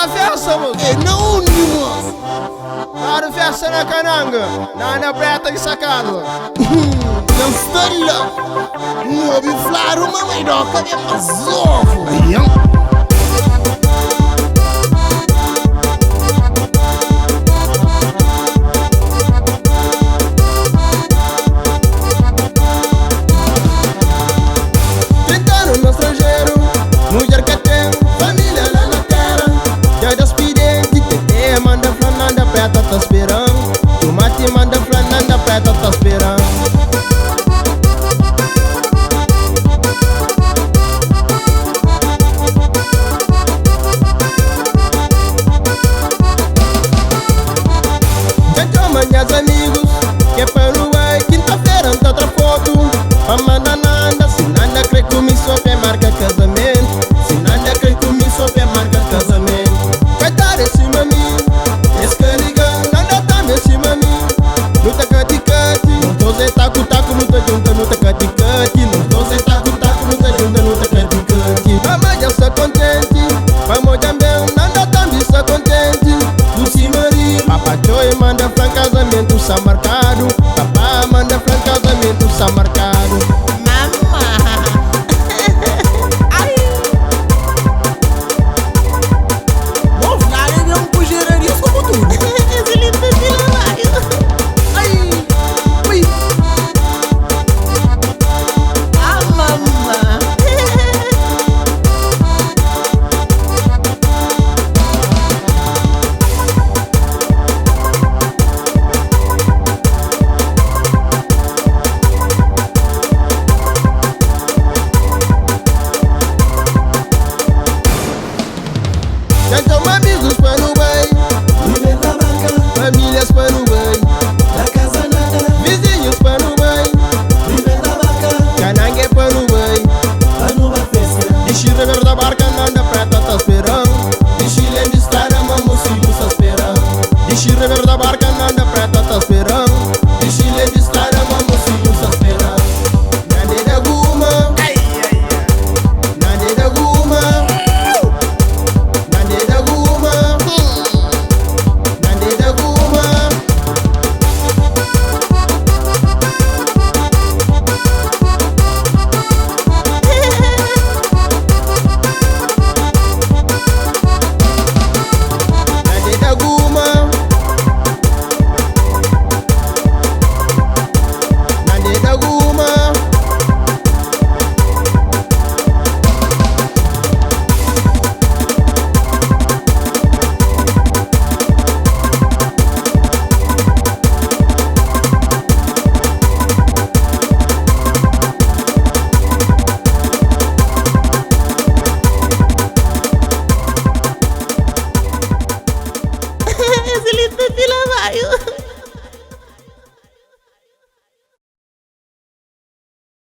na festa, moço. É não onde, moço? Claro, festa na Cananga, na preta e sacado. Não está lá. Não ouvi falar uma mairoca de mazofo. No estrangeiro, mulher que tem família lá na terra. Já despedente, tete manda flananda preta tá esperando. Tomate manda flananda preta tá esperando. Já minhas amigos, que é para no ai, quinta-feira anda outra foto. Pra mandar nada, se nada crê comigo só é marca casamento. Se nada crê comigo só é marca casamento. Vai dar em cima de mim, esse cariga, nada tá em cima de mim. Luta cati-cati, não tô sem taco-taco, luta junta, luta cati-cati. Não tô sem taco-taco, luta junta, luta cati-cati. Vamos já está contente, vamos também, nada também está contente. Lucy Maria, Papa Joy manda flan casamento, está marcado. Papá manda flan casamento, está marcado. Então amigos para no bem, famílias para no bem, vizinhos para no bem, canangue para no bem. Deixa o rever da barca, nanda preta tá esperando. Deixa o leme estar a mamocinho tá esperando. Deixa o rever da barca, nanda preta tá esperando. Deixa o leme estar a mamocinho tá esperando. Nande da guma, nande da guma. Esse lindo de lavaio.